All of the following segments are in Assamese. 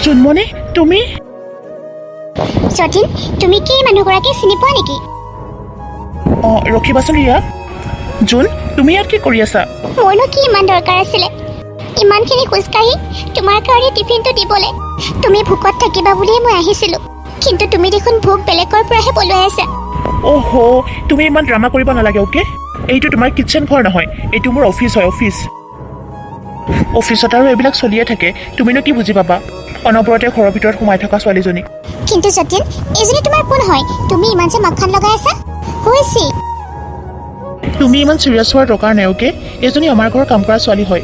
জোনমণি তুমি যতীন, তুমি কি মানুহগৰাকী চিনি পোৱা নেকি? ৰখিবাচোন ৰিয়া। জোন, তুমি ইয়াত কি কৰি আছা? মোৰনো কি ইমান দৰকাৰ আছিলে ইমানখিনি খোজকাঢ়ি তোমাৰ কাৰণে টিফিনটো দিবলৈ? তুমি ভোকত থাকিবা বুলিয়ে মই আহিছিলোঁ, কিন্তু তুমি দেখোন ভোক বেলেগৰ পৰাহে পলুৱাই আছা। অহ' তুমি ইমান ড্ৰামা কৰিব নালাগে, অ'কে? এইটো তোমাৰ কিটচেন ঘৰ নহয়, এইটো মোৰ অফিচ হয়। অফিচত আৰু এইবিলাক চলিয়ে থাকে, তুমিনো কি বুজি পাবা অনবৰতে ঘৰৰ ভিতৰত সোমাই থকা ছোৱালীজনী। কিন্তু যতীন, এইজনী তোমাৰ কোন হয়? তুমি ইমান যে মাকখান লগাই আছা হৈছে। তুমি ইমান চিৰিয়াছ হোৱাৰ দৰকাৰ নাই, অ'কে? এইজনী আমাৰ ঘৰৰ কাম কৰা ছোৱালী হয়।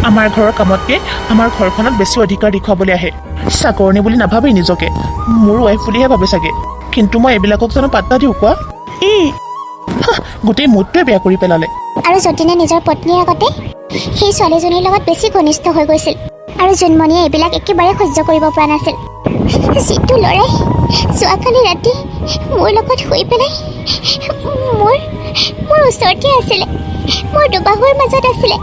আমাৰ ঘৰৰ কামতকৈ আমাৰ ঘৰখনত বেছি অধিকাৰ দেখুৱাবলৈ আহে। চাকৰণী বুলি নাভাবেই নিজকে, মোৰ ৱাইফ বুলিহে ভাবে চাগে। কিন্তু মই এইবিলাকক জানো পাত্তা দিওঁ কোৱা? গোটেই মুডটোৱে বেয়া কৰি পেলালে। আৰু যতীনে নিজৰ পত্নীৰ আগতে সেই ছোৱালীজনীৰ লগত বেছি ঘনিষ্ঠ হৈ গৈছিল, আৰু জোনমণিয়ে এইবিলাক একেবাৰে সহ্য কৰিব পৰা নাছিল। যিটো ল'ৰাই যোৱাকালি ৰাতি মোৰ লগত শুই পেলাই মোৰ ওচৰতে আছিলে, মোৰ দুবাহুৰ মাজত আছিলে,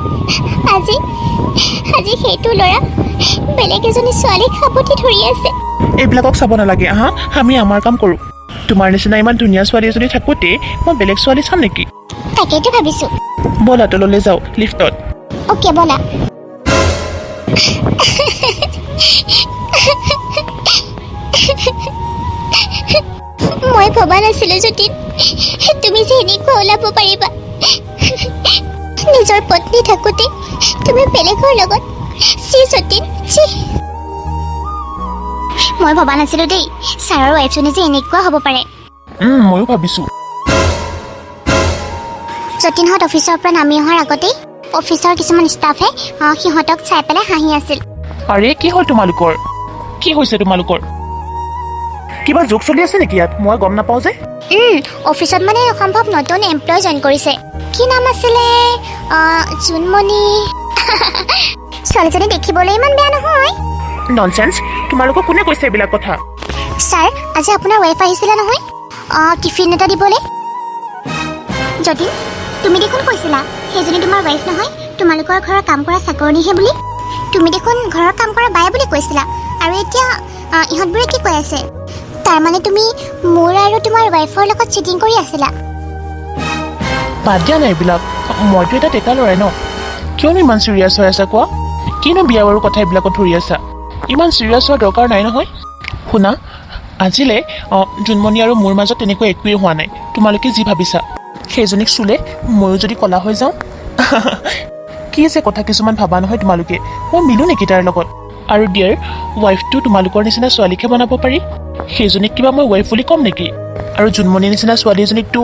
আজি সেইটো ল'ৰা বেলেগ এজনী ছোৱালীক সাৱটি ধৰি আছে। এইবিলাকক চাব নালাগে, আমি আমাৰ কাম কৰোঁ। তোমাৰ নিচিনা ইমান ধুনীয়া ছোৱালী এজনী থাকোঁতে মই বেলেগ ছোৱালী চাম নেকি? তাকেইতো ভাবিছোঁ। ব'লা তললৈ যাওঁ, লিফ্টত। অ'কে ব'লা। মই ভবা নাছিলোঁ যতীন, তুমি যে এনেকুৱা ওলাব পাৰিবা। নিজৰ পত্নী থাকোঁতে তুমি বেলেগৰ লগত। যতীন, মই ভবা নাছিলোঁ দেই, ছাৰৰ ৱাইফজনী যে এনেকুৱা হ'ব পাৰে। ময়ো ভাবিছোঁ। যতীনহঁত অফিচৰ পৰা নামি অহাৰ আগতেই অফিচৰ কিছুমান ষ্টাফে সিহঁতক চাই পেলাই হাঁহি আছিল। আৰে কি হ'ল তোমালোকৰ? কি হৈছে তোমালোকৰ? কিবা জোক চলি আছে নেকি ইয়াত? মই গম নাপাওঁ যে। অফিচত মানে অসম্ভৱ নতুন এমপ্লয় জইন কৰিছে। কি নাম আছিলে? জোনমণি। ছোৱালীজনী দেখিবলৈ ইমান বেয়া নহয়। ননচেন্স, তোমালোকক কোনে কৈছে এইবিলাক কথা? ছাৰ, আজি আপোনাৰ ৱাইফ আহিছিলে নহয় টিফিন এটা দিবলৈ। যতীন, তুমি দেখোন কৈছিলা সেইজনী তোমাৰ ৱাইফ নহয়, তোমালোকৰ ঘৰৰ কাম কৰা চাকৰণীহে বুলি। তুমি দেখোন ঘৰৰ কাম কৰা বাই বুলি কৈছিলা, আৰু এতিয়া ইহঁতবোৰে কি কৈ আছে? তাৰমানে তুমি মোৰ আৰু তোমাৰ ৱাইফৰ লগত চিটিং কৰি আছিলা। বাদ দিয়া নাই এইবিলাক, মইতো এটা ডেকা ল'ৰাই ন। কিয়নো ইমান চিৰিয়াছ হৈ আছা কোৱা? কিনো বিয়া বাৰু কথা এইবিলাকত ধৰি আছা? ইমান চিৰিয়াছ হোৱাৰ দৰকাৰ নাই নহয়। শুনা, আজিলৈ জোনমণি আৰু মোৰ মাজত তেনেকৈ একোৱেই হোৱা নাই। তোমালোকে যি ভাবিছা, সেইজনীক চুলে ময়ো যদি ক'লা হৈ যাওঁ। কি যে কথা কিছুমান ভাবা নহয় তোমালোকে। মই মিলোঁ নেকি তাৰ লগত? আৰু ডিয়াৰ, ৱাইফটো তোমালোকৰ নিচিনা ছোৱালীকহে বনাব পাৰি। সেইজনীক কিবা মই ৱাইফ বুলি ক'ম নেকি? আৰু জোনমণিৰ নিচিনা ছোৱালী এজনীকতো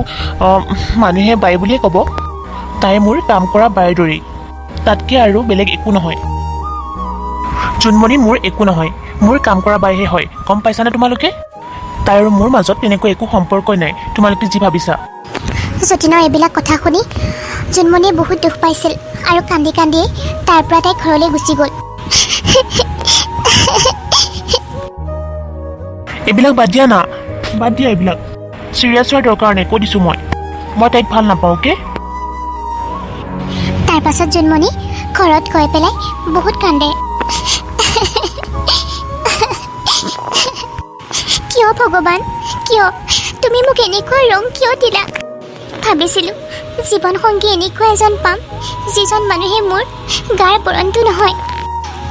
মানুহে বাই বুলিয়ে ক'ব। তাই মোৰ কাম কৰা বাইৰ দৰেই, তাতকৈ আৰু বেলেগ একো নহয়। জোনমণি মোৰ একো নহয়, মোৰ কাম কৰা বাইহে হয়, গম পাইছানে তোমালোকে? তাই আৰু মোৰ মাজত তেনেকৈ একো সম্পৰ্কই নাই, তোমালোকে যি ভাবিছা। যতীনৰ এইবিলাক কথা শুনি জোনমণিয়ে বহুত দুখ পাইছিল, আৰু কান্দি কান্দিয়ে তাৰ পৰা তাই ঘৰলৈ গুচি গ'ল। এইবিলাক বাদ দিয়া না, বাদ দিয়া এইবিলাক। চিৰিয়াছ হোৱাৰ দৰকাৰ নাই, কৈ দিছোঁ মই তাইক ভাল নাপাওঁ, অ'কে? তাৰ পাছত জোনমণি ঘৰত গৈ পেলাই বহুত কান্দে। কিয় ভগৱান, কিয় তুমি মোক এনেকুৱা ৰং কিয় দিলা? ভাবিছিলোঁ জীৱন সংগী এনেকুৱা এজন পাম, যিজন মানুহে মোৰ গাৰ বৰণটো নহয়,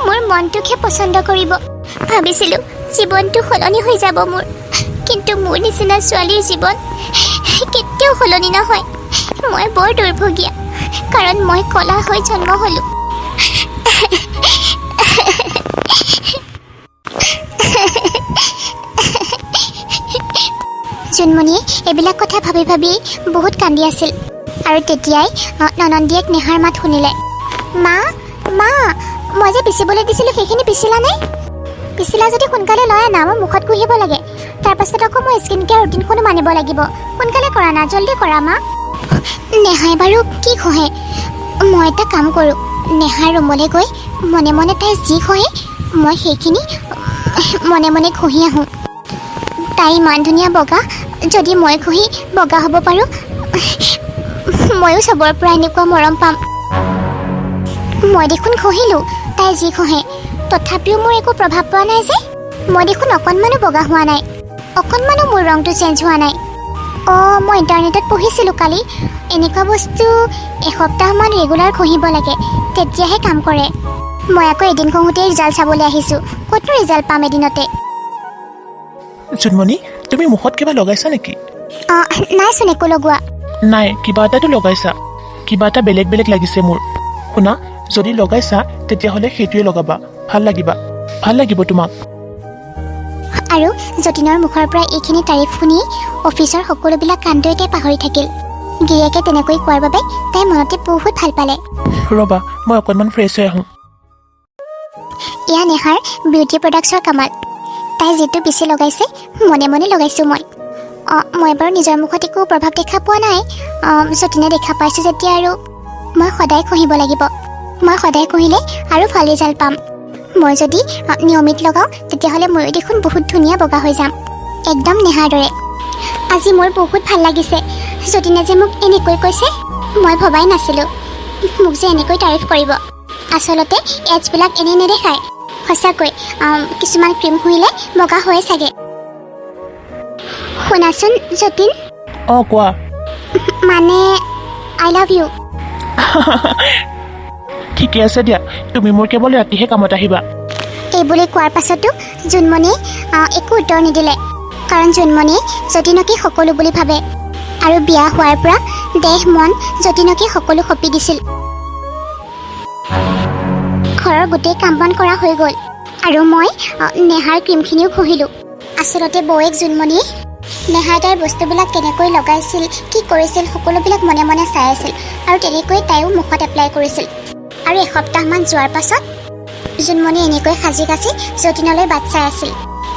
মোৰ মনটোকহে পচন্দ কৰিব। ভাবিছিলোঁ জীৱনটো সলনি হৈ যাব মোৰ, কিন্তু মোৰ নিচিনা ছোৱালীৰ জীৱন কেতিয়াও সলনি নহয়। মই বৰ দুৰ্ভগীয়া, কাৰণ মই ক'লা হৈ জন্ম হ'লোঁ। জোনমণিয়ে এইবিলাক কথা ভাবি ভাবি বহুত কান্দি আছিল, আৰু তেতিয়াই ননন্দীয়েক নেহাৰ মাত শুনিলে। মা, মই যে পিচিবলৈ দিছিলোঁ সেইখিনি পিচিলানে? পিচিলা যদি সোনকালে লৈ আনা, মই মুখত ঘঁহিব লাগে। তাৰপাছত আকৌ মই স্কিন কেয়াৰ ৰুটিনখনো মানিব লাগিব। সোনকালে কৰা না, জল্দি কৰা মা। নেহাই বাৰু কি ঘঁহে? মই এটা কাম কৰোঁ, নেহাৰ ৰুমলৈ গৈ মনে মনে তাই যি ঘঁহে মই সেইখিনি মনে মনে ঘঁহি আহোঁ। তাই ইমান ধুনীয়া বগা, যদি মই ঘঁহি বগা হ'ব পাৰোঁ, ময়ো চবৰ পৰা এনেকুৱা মৰম পাম। মই দেখোন ঘঁহিলোঁ, তাই যি খহে তথাপিও মোৰ একো প্ৰভাৱ পৰা নাই যে মই দেখোন অকণমানো বগা হোৱা নাই অকণমানো মোৰ ৰংটো চেঞ্জ হোৱা নাই মই ইণ্টাৰনেটত পঢ়িছিলোঁ কালি এনেকুৱা বস্তু এসপ্তাহমান ৰেগুলাৰ ঘঁহিব লাগে তেতিয়াহে কাম কৰে মই আকৌ এদিন ঘঁহোতেই ৰিজাল্ট চাবলৈ আহিছোঁ ক'তনো ৰিজাল্ট পাম এদিনতে জোনমণি তুমি মুখত কিবা লগাইছা নেকি নাইচোন একো লগোৱা নাই কিবা এটাতো লগাইছা কিবা এটা বেলেগ বেলেগ লাগিছে মোৰ শুনা যদি লগাইছা তেতিয়াহ'লে সেইটোৱে লগাবা ভাল লাগিব তোমাক আৰু যতীনৰ মুখৰ পৰা এইখিনি তাৰিফ শুনি অফিচৰ সকলোবিলাক কাণ্ডই তাই পাহৰি থাকিল গিৰিয়েকে তেনেকৈ কোৱাৰ বাবে তাই মনতে বহুত ভাল পালে ৰ'বা মই অকণমান ফ্ৰেছ হৈ আহোঁ এয়া নেহাৰ বিউটি প্ৰডাক্টছৰ কামাল তাই যিটো পিছি লগাইছে মনে মনে লগাইছোঁ মই বাৰু নিজৰ মুখত একো প্ৰভাৱ দেখা পোৱা নাই যতীনে দেখা পাইছোঁ যেতিয়া আৰু মই সদায় ঘঁহিব লাগিব মই সদায় ঘঁহিলে আৰু ভাল ৰিজাল্ট পাম মই যদি নিয়মিত লগাওঁ তেতিয়াহ'লে ময়ো দেখোন বহুত ধুনীয়া বগা হৈ যাম একদম নেহাৰ দৰে আজি মোৰ বহুত ভাল লাগিছে যতীনে যে মোক এনেকৈ কৈছে মই ভবাই নাছিলোঁ মোক যে এনেকৈ তাৰিফ কৰিব আচলতে এডছবিলাক এনেই নেদেখায় সঁচাকৈ কিছুমান ক্ৰীম ঘঁহিলে বগা হয় চাগে শুনাচোন যতীন কোৱা মানে আই লাভ ইউ ঠিকে আছে দিয়া তুমি মোৰ কেৱল ৰাতিহে কামত আহিবা এইবুলি কোৱাৰ পাছতো জোনমণিয়ে একো উত্তৰ নিদিলে কাৰণ জোনমণিয়ে যতীনকে সকলো বুলি ভাবে আৰু বিয়া হোৱাৰ পৰা দেহ মন যতীনকে সকলো সঁপি দিছিল ঘৰৰ গোটেই কাম বন কৰা হৈ গ'ল আৰু মই নেহাৰ ক্ৰীমখিনিও ঘঁহিলোঁ আচলতে বৌয়েক জোনমণিয়ে নেহাই তাইৰ বস্তুবিলাক কেনেকৈ লগাইছিল কি কৰিছিল সকলোবিলাক মনে মনে চাই আছিল আৰু তেনেকৈ তাইও মুখত এপ্লাই কৰিছিল আৰু এসপ্তাহমান যোৱাৰ পাছত জোনমণি এনেকৈ সাজি কাচি যতীনলৈ বাট চাই আছিল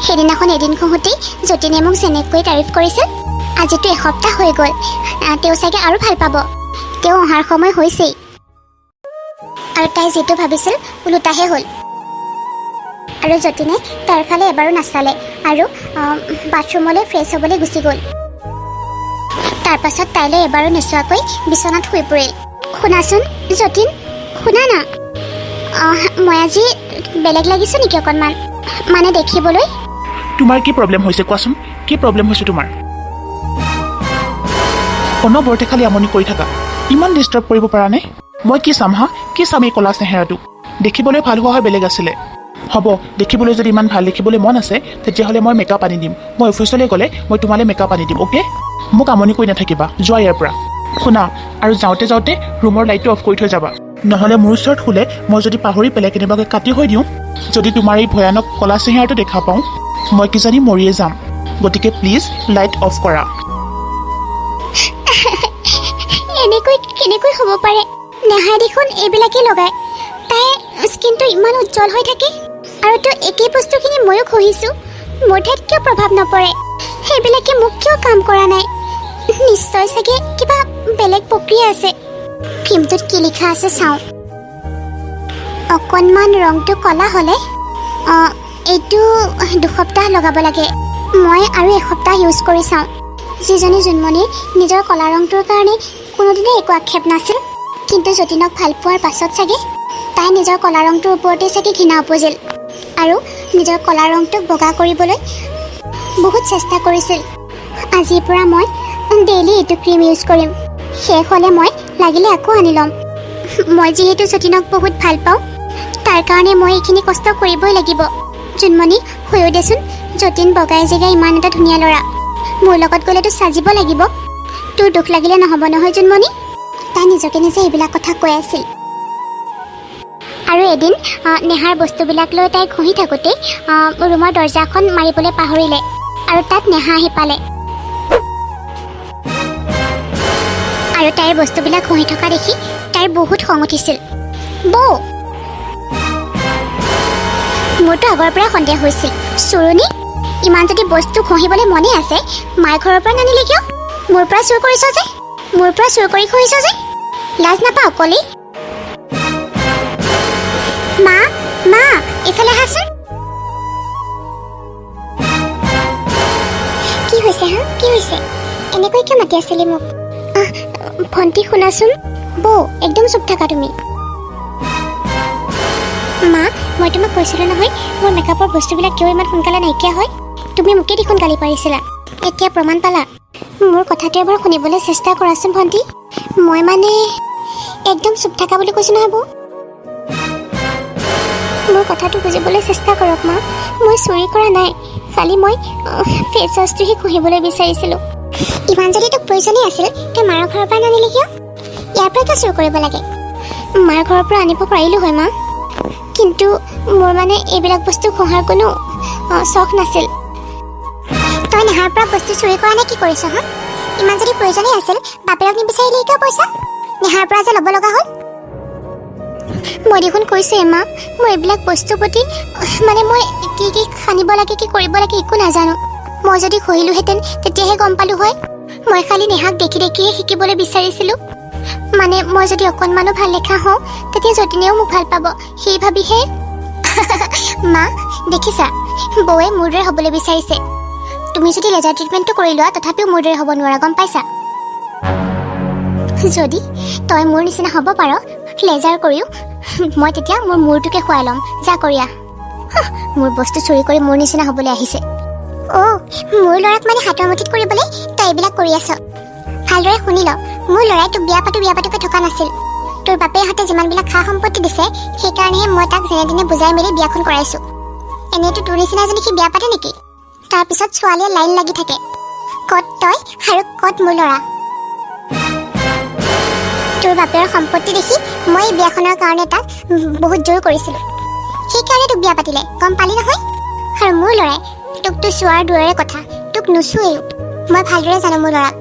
সেইদিনাখন এদিন ঘঁহোতেই যতীনে মোক যেনেকৈ তাৰিফ কৰিছিল আজিতো এসপ্তাহ হৈ গ'ল তেওঁ চাগে আৰু ভাল পাব তেওঁ অহাৰ সময় হৈছেই আৰু তাই যিটো ভাবিছিল ওলোটাহে হ'ল আৰু যতীনে তাইৰ ফালে এবাৰো নাচালে আৰু বাথৰুমলৈ ফ্ৰেছ হ'বলৈ গুচি গ'ল তাৰ পাছত তাইলৈ এবাৰো নোচোৱাকৈ বিচনাত শুই পৰিল শুনাচোন যতীন শুনা না মই আজি বেলেগ লাগিছোঁ নেকি অকণমান মানে দেখিবলৈ তোমাৰ কি প্ৰব্লেম হৈছে কোৱাচোন কি প্ৰব্লেম হৈছে তোমাৰ অনবৰতে খালি আমনি কৰি থাকা ইমান ডিষ্টাৰ্ব কৰিব পৰা নাই মই কি চাম কি চাম এই কলা চেহেৰাটো দেখিবলৈ ভাল হোৱা হয় বেলেগ আছিলে হ'ব দেখিবলৈ যদি ইমান ভাল দেখিবলৈ মন আছে তেতিয়াহ'লে মই মেকআপ আনি দিম মই অফিচলৈ গ'লে মই তোমালৈ মেকআপ আনি দিম অ'কে মোক আমনি কৰি নাথাকিবা যোৱা ইয়াৰ পৰা শুনা আৰু যাওঁতে যাওঁতে ৰুমৰ লাইটটো অফ কৰি থৈ যাবা নহ'লে মোৰ ওচৰত শুলে মই যদি পাহৰি পেলাই কেনেবাকৈ কাটি হৈ দিওঁ যদি তোমাৰ এই ভয়ানক কলা চেহেৰাটো দেখা পাওঁ মই কিজানি মৰিয়ে যাম গতিকে প্লিজ লাইট অফ কৰা এনেকৈ কেনেকৈ হ'ব পাৰে নেহাই দেখোন এইবিলাকেই লগায় তাইৰ স্কিনটো ইমান উজ্জ্বল হৈ থাকে আৰু তো একেই বস্তুখিনি ময়ো ঘঁহিছোঁ মোৰ ঠাইত কিয় প্ৰভাৱ নপৰে সেইবিলাকে মোক কিয় কাম কৰা নাই নিশ্চয় চাগে কিবা বেলেগ প্ৰক্ৰিয়া আছে ক্ৰীমটোত কি লিখা আছে চাওঁ অকণমান ৰংটো ক'লা হ'লে এইটো 2 সপ্তাহ লগাব লাগে মই আৰু এসপ্তাহ ইউজ কৰি চাওঁ যিজনী জোনমণিৰ নিজৰ ক'লা ৰংটোৰ কাৰণে কোনোদিনে একো আক্ষেপ নাছিল কিন্তু যতীনক ভাল পোৱাৰ পাছত চাগে তাই নিজৰ ক'লা ৰংটোৰ ওপৰতে চাগে ঘৃণা উপজিল আৰু নিজৰ ক'লা ৰংটোক বগা কৰিবলৈ বহুত চেষ্টা কৰিছিল আজিৰ পৰা মই ডেইলি এইটো ক্ৰীম ইউজ কৰিম শেষ হ'লে মই লাগিলে আকৌ আনি ল'ম মই যিহেতু যতীনক বহুত ভাল পাওঁ তাৰ কাৰণে মই এইখিনি কষ্ট কৰিবই লাগিব জোনমণি হৈও দেচোন যতীন বগাই জেগাই ইমান এটা ধুনীয়া ল'ৰা মোৰ লগত গ'লেতো সাজিব লাগিব তোৰ দুখ লাগিলে নহ'ব নহয় জোনমণি তাই নিজকে নিজে এইবিলাক কথা কৈ আছিল আৰু এদিন নেহাৰ বস্তুবিলাক লৈ তাই ঘঁহি থাকোঁতেই ৰুমৰ দৰ্জাখন মাৰিবলৈ পাহৰিলে আৰু তাত নেহা আহি পালে আৰু তাইৰ বস্তুবিলাক ঘঁহি থকা দেখি তাইৰ বহুত খং উঠিছিল বৌ মোৰতো আগৰ পৰা সন্দেহ হৈছিল চুৰণি ইমান যদি বস্তু ঘঁহিবলৈ মনে আছে মাৰ ঘৰৰ পৰা নানিলে কিয় মোৰ পৰা চুৰ কৰিছ যে মোৰ পৰা চুৰ কৰি ঘঁহিছ যে লাজ নাপাওঁ অকলে মা মা এইফালে আহাচোন কি হৈছে কি হৈছে এনেকৈ কিয় মাতি আছিলি মোক ভণ্টি শুনাচোন বৌ একদম চুপ থাকা তুমি মা মই তোমাক কৈছিলোঁ নহয় মোৰ মেকআপৰ বস্তুবিলাক কিয় ইমান সোনকালে নাইকিয়া হয় তুমি মোকে দেখোন গালি পাৰিছিলা এতিয়া প্ৰমাণ পালা মোৰ কথাটো এবাৰ শুনিবলৈ চেষ্টা কৰাচোন ভণ্টি মই মানে একদম চুপ থাকা বুলি কৈছোঁ নহয় বৌ মোৰ কথাটো বুজিবলৈ চেষ্টা কৰক মা মই চুৰি কৰা নাই খালি মই ফেচ ৱাছটোহে ঘঁহিবলৈ বিচাৰিছিলোঁ ইমান যদি তোক প্ৰয়োজনেই আছিল তই মাৰ ঘৰৰ পৰা নানিলি কিয় ইয়াৰ পৰা কিয় চুৰ কৰিব লাগে মাৰ ঘৰৰ পৰা আনিব পাৰিলোঁ হয় মা কিন্তু মোৰ মানে এইবিলাক বস্তু ঘঁহাৰ কোনো চখ নাছিল তই নেহাৰ পৰা বস্তু চুৰি কৰা নে কি কৰিছ হা ইমান যদি প্ৰয়োজনেই আছিল বাপেৰক নিবিচাৰিলি কিয় পইচা নেহাৰ পৰা যে ল'ব লগা হ'ল মই দেখোন কৈছোঁৱে মা মই এইবিলাক বস্তুৰ প্ৰতি মানে মই কি কি সানিব লাগে কি কৰিব লাগে একো নাজানো মই যদি ঘঁহিলোহেঁতেন তেতিয়াহে গম পালোঁ হয় মই খালি নেহাক দেখি দেখিয়ে শিকিবলৈ বিচাৰিছিলোঁ মানে মই যদি অকণমানো ভাল লেখা হওঁ তেতিয়া যতীনেও মোক ভাল পাব সেই ভাবিহে মা দেখিছা বৌৱে মোৰ দৰে হ'বলৈ বিচাৰিছে তুমি যদি লেজাৰ ট্ৰিটমেণ্টটো কৰি লোৱা তথাপিও মোৰ দৰে হ'ব নোৱাৰা গম পাইছা যদি তই মোৰ নিচিনা হ'ব পাৰ লেজাৰ কৰিও মই তেতিয়া মোৰ মূৰটোকে খুৱাই ল'ম যা কৰিয়া মোৰ বস্তু চুৰি কৰি মোৰ নিচিনা হ'বলৈ আহিছে অ' মোৰ ল'ৰাক মানে হাতৰ মুঠিত কৰিবলৈ তই এইবিলাক কৰি আছ ভালদৰে শুনি ল মোৰ ল'ৰাই তোক বিয়া পাতোকে থকা নাছিল তোৰ বাপেহঁতে যিমানবিলাক খা সম্পত্তি দিছে সেইকাৰণেহে মই তাক যেনে তেনে বুজাই মেলি বিয়াখন কৰাইছোঁ এনেইতো তোৰ নিচিনা এজনী সি বিয়া পাতে নেকি তাৰপিছত ছোৱালীয়ে লাইন লাগি থাকে ক'ত তই আৰু ক'ত মোৰ ল'ৰা তোৰ বাপেৰ সম্পত্তি দেখি মই এই বিয়াখনৰ কাৰণে তাক বহুত জোৰ কৰিছিলোঁ সেইকাৰণে তোক বিয়া পাতিলে গম পালি নহয় আৰু মোৰ ল'ৰাই তোকতো চোৱাৰ দূৰৰে কথা তোক নুচুৱেও মই ভালদৰে জানো মোৰ ল'ৰাক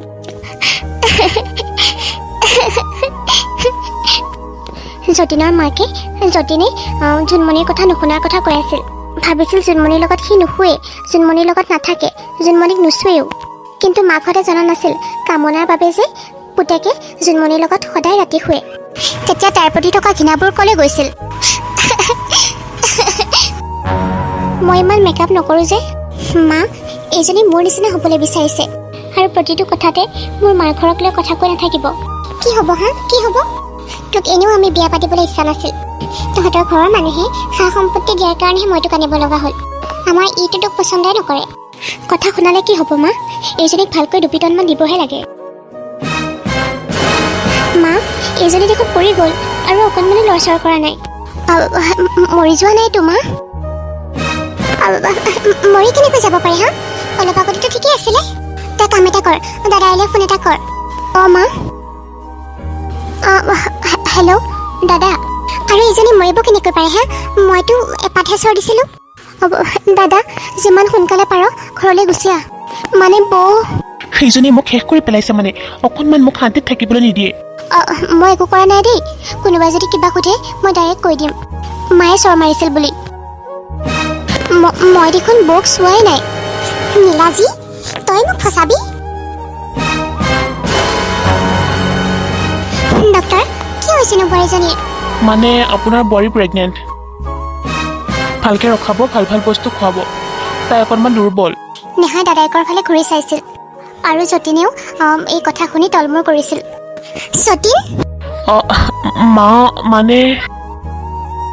যতীনৰ মাকে যতীনে জোনমণিৰ কথা নুশুনাৰ কথা কৈ আছিল ভাবিছিল জোনমণিৰ লগত সি নুশুৱে জোনমণিৰ লগত নাথাকে জোনমণিক নুচুৱেও কিন্তু মাকহঁতে জনা নাছিল কামনাৰ বাবে যে পুতেকে জোনমণিৰ লগত সদায় ৰাতি শুৱে তেতিয়া তাৰ প্ৰতি থকা ঘৃণাবোৰ ক'লৈ গৈছিল মই ইমান মেকআপ নকৰোঁ যে মা এইজনী মোৰ নিচিনা হ'বলৈ বিচাৰিছে আৰু প্ৰতিটো কথাতে মোৰ মাৰ ঘৰক লৈ কথা কৈ নাথাকিব কি হ'ব হা কি হ'ব তোক এনেও আমি বিয়া পাতিবলৈ ইচ্ছা নাছিল তহঁতৰ ঘৰৰ মানুহে সা সম্পত্তি দিয়াৰ কাৰণেহে মই তোক আনিব লগা হ'ল আমাৰ ইটো তোক পচন্দই নকৰে কথা শুনালে কি হ'ব মা এইজনীক ভালকৈ দুপিটনমান দিবহে লাগে মা এইজনী দেখোন পৰি গ'ল আৰু অকণমানো লৰচৰ কৰা নাই মৰি যোৱা নাই তো মা মৰি কেনেকৈ যাব পাৰে হা অলপ আগতেতো ঠিকেই আছিলে তই কাম এটা কৰ দাদাইলৈ ফোন এটা কৰ অঁ মা হেল্ল' দাদা আৰু এইজনী মৰিব কেনেকৈ পাৰে হা মইতো এপাতহে চৰ দিছিলোঁ দাদা যিমান সোনকালে পাৰ ঘৰলৈ গুচি আহ মানে বৌ সেইজনী মোক শেষ কৰি পেলাইছে মানে অকণমান মোক শান্তিত থাকিবলৈ নিদিয়ে মই একো কৰা নাই দেই কোনোবাই যদি কিবা সোধে মই ডাইৰেক্ট কৈ দিম মায়ে চৰ মাৰিছিল বুলি মই দেখোন বৌক চোৱাই নাই নীলাজী তই মোক ফচাবি ডক্টৰ কি হৈছেনো বোৱাৰীজনীৰ মানে আপোনাৰ বোৱাৰী প্ৰেগনেণ্ট ভালকৈ ৰখাব ভাল ভাল বস্তু খুৱাব তাই অকণমান দুৰ্বল নেহাই দাদাইকৰ ফালে ঘূৰি চাইছিল আৰু যতীনেও এই কথা শুনি তলমূৰ কৰিছিল যতীন মা মানে